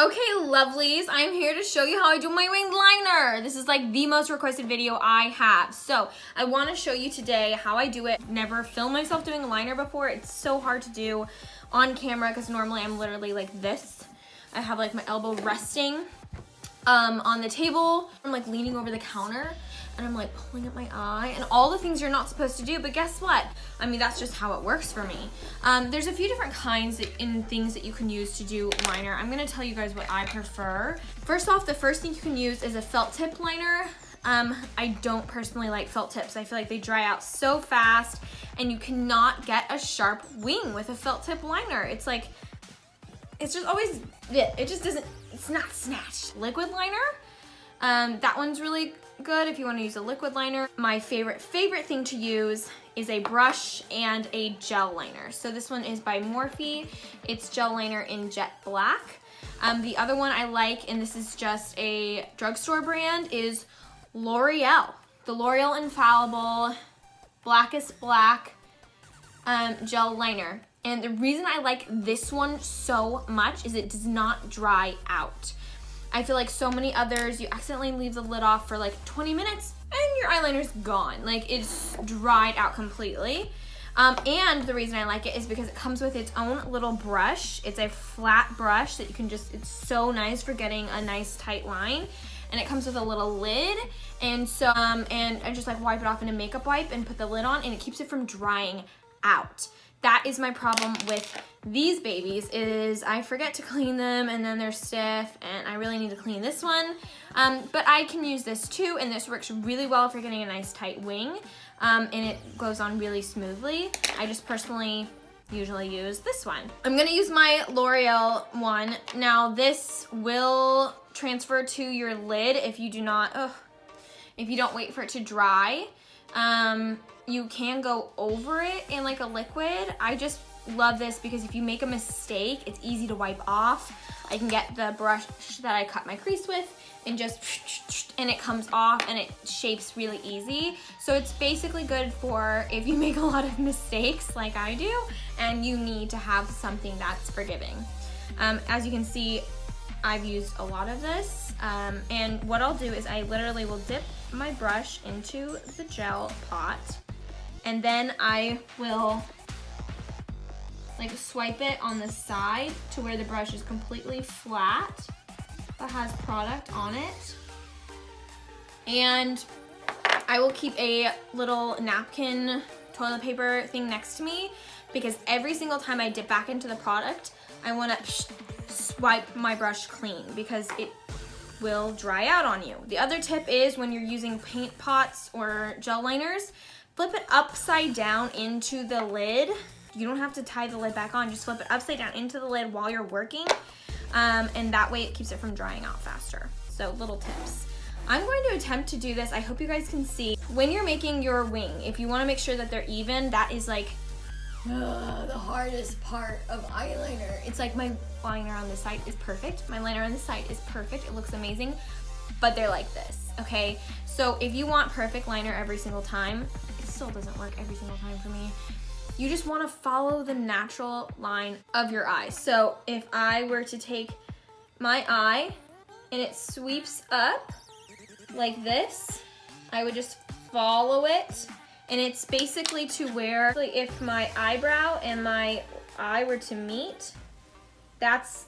Okay, lovelies, I'm here to show you how I do my winged liner. This is like the most requested video I have. So I want to show you today how I do it. Never filmed myself doing a liner before. It's so hard to do on camera because normally I'm literally like this. I have like my elbow resting on the table. I'm like leaning over the counter and I'm like pulling up my eye and all the things you're not supposed to do, but guess what? I mean, that's just how it works for me. There's a few different kinds and things that you can use to do liner. I'm gonna tell you guys what I prefer. First off, the first thing you can use is a felt tip liner. I don't personally like felt tips. I feel like they dry out so fast and you cannot get a sharp wing with a felt tip liner. It's like, it's just always, it just doesn't, it's not snatched. Liquid liner, that one's really good if you want to use a liquid liner. My favorite thing to use is a brush and a gel liner. So this one is by Morphe. It's gel liner in jet black. The other one I like, and this is just a drugstore brand, is L'Oreal. The L'Oreal Infallible Blackest Black gel liner. And the reason I like this one so much is it does not dry out. I feel like so many others, you accidentally leave the lid off for like 20 minutes and your eyeliner's gone. Like it's dried out completely. And the reason I like it is because it comes with its own little brush. It's a flat brush that you can just, it's so nice for getting a nice tight line. And it comes with a little lid. And so, and I just like wipe it off in a makeup wipe and put the lid on and it keeps it from drying out. That is my problem with these babies is I forget to clean them and then they're stiff and I really need to clean this one. But I can use this too and this works really well for getting a nice tight wing and it goes on really smoothly. I just personally usually use this one. I'm gonna use my L'Oreal one. Now this will transfer to your lid if you do not, if you don't wait for it to dry. You can go over it in like a liquid. I just love this because if you make a mistake, it's easy to wipe off. I can get the brush that I cut my crease with and just, and it comes off and it shapes really easy. So it's basically good for if you make a lot of mistakes like I do and you need to have something that's forgiving. As you can see, I've used a lot of this. And what I'll do is I literally will dip my brush into the gel pot and then I will like swipe it on the side to where the brush is completely flat but has product on it. And I will keep a little napkin toilet paper thing next to me because every single time I dip back into the product, I want to swipe my brush clean because it will dry out on you. The other tip is when you're using paint pots or gel liners, flip it upside down into the lid. You don't have to tie the lid back on, just flip it upside down into the lid while you're working. And that way it keeps it from drying out faster. So little tips. I'm going to attempt to do this. I hope you guys can see. When you're making your wing, if you want to make sure that they're even, that is like the hardest part of eyeliner. It's like my liner on this side is perfect. My liner on this side is perfect. It looks amazing, but they're like this, okay? So if you want perfect liner every single time, it still doesn't work every single time for me. You just want to follow the natural line of your eye. So if I were to take my eye and it sweeps up like this, I would just follow it. And it's basically to where, if my eyebrow and my eye were to meet, that's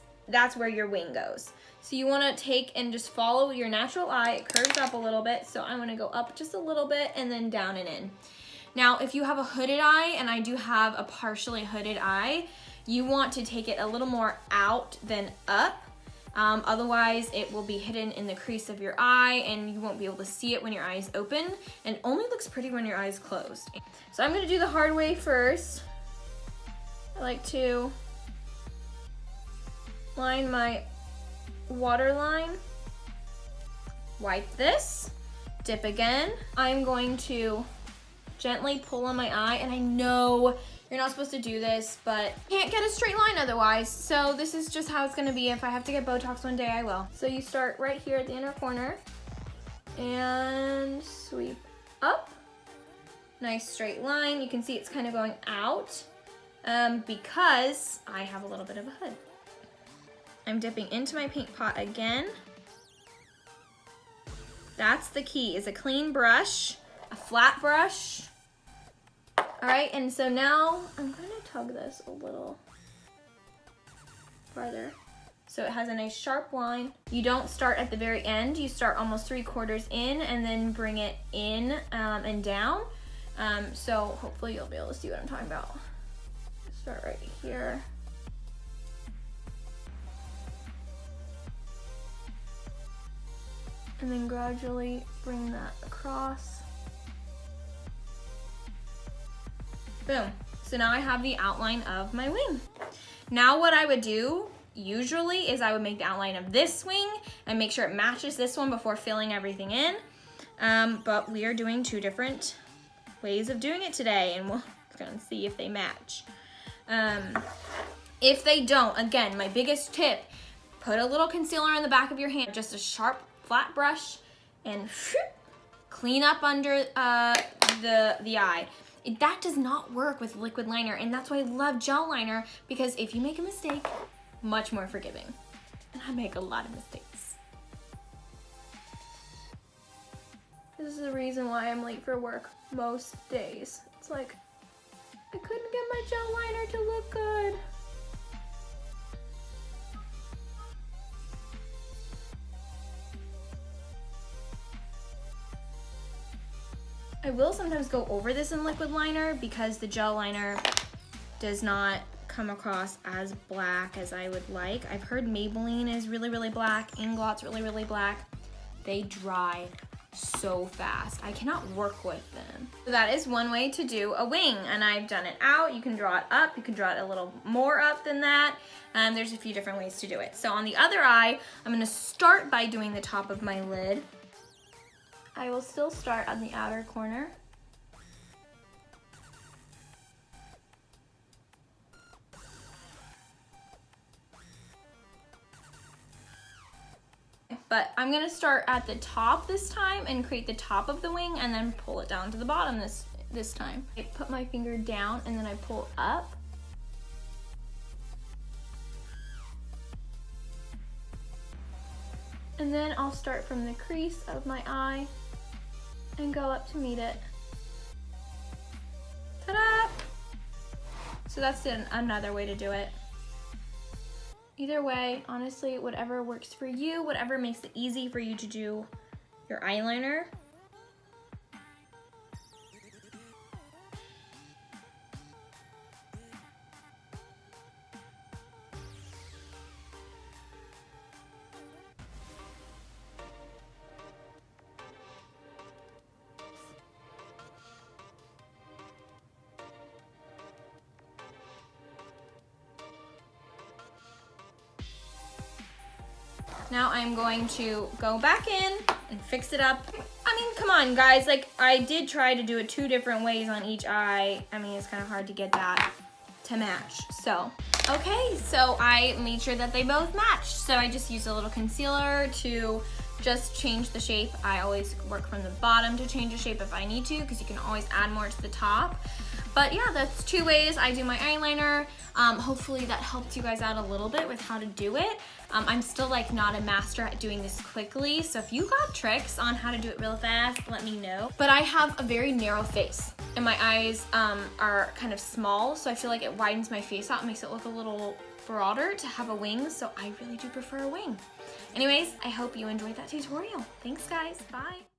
where your wing goes. So you wanna take and just follow your natural eye. It curves up a little bit, so I'm gonna go up just a little bit and then down and in. Now, if you have a hooded eye, and I do have a partially hooded eye, you want to take it a little more out than up. Otherwise, it will be hidden in the crease of your eye and you won't be able to see it when your eye is open and only looks pretty when your eye is closed. So I'm gonna do the hard way first. I like to line my waterline, wipe this, dip again. I'm going to gently pull on my eye, and I know you're not supposed to do this, but can't get a straight line otherwise. So this is just how it's gonna be. If I have to get Botox one day, I will. So you start right here at the inner corner and sweep up. Nice straight line. You can see it's kind of going out because I have a little bit of a hood. I'm dipping into my paint pot again. That's the key, is a clean brush, a flat brush. All right, and so now I'm gonna tug this a little farther so it has a nice sharp line. You don't start at the very end, you start almost 3/4 in and then bring it in and down. So hopefully you'll be able to see what I'm talking about. Start right here. And then gradually bring that across. Boom. So now I have the outline of my wing. Now what I would do usually is I would make the outline of this wing and make sure it matches this one before filling everything in. But we are doing 2 different ways of doing it today, and we're gonna see if they match. If they don't, again, my biggest tip, put a little concealer in the back of your hand, just a sharp flat brush, and clean up under the eye. That does not work with liquid liner, and that's why I love gel liner, because if you make a mistake, much more forgiving. And I make a lot of mistakes. This is the reason why I'm late for work most days. It's like, I couldn't get my gel liner to look good. I will sometimes go over this in liquid liner because the gel liner does not come across as black as I would like. I've heard Maybelline is really, really black, Ingot's really, really black. They dry so fast. I cannot work with them. So that is one way to do a wing, and I've done it out. You can draw it up, you can draw it a little more up than that. There's a few different ways to do it. So on the other eye, I'm gonna start by doing the top of my lid. I will still start on the outer corner. But I'm gonna start at the top this time and create the top of the wing and then pull it down to the bottom this time. I put my finger down and then I pull up. And then I'll start from the crease of my eye and go up to meet it. Ta-da! So that's another way to do it. Either way, honestly, whatever works for you, whatever makes it easy for you to do your eyeliner. Now I'm going to go back in and fix it up. I mean, come on guys, like I did try to do it 2 different ways on each eye. I mean, it's kind of hard to get that to match. So, okay, so I made sure that they both matched. So I just used a little concealer to just change the shape. I always work from the bottom to change the shape if I need to, because you can always add more to the top. But yeah, that's 2 ways I do my eyeliner. Hopefully that helped you guys out a little bit with how to do it. I'm still like not a master at doing this quickly, so if you got tricks on how to do it real fast, let me know. But I have a very narrow face and my eyes are kind of small, so I feel like it widens my face out and makes it look a little broader to have a wing, so I really do prefer a wing. Anyways, I hope you enjoyed that tutorial. Thanks guys, bye.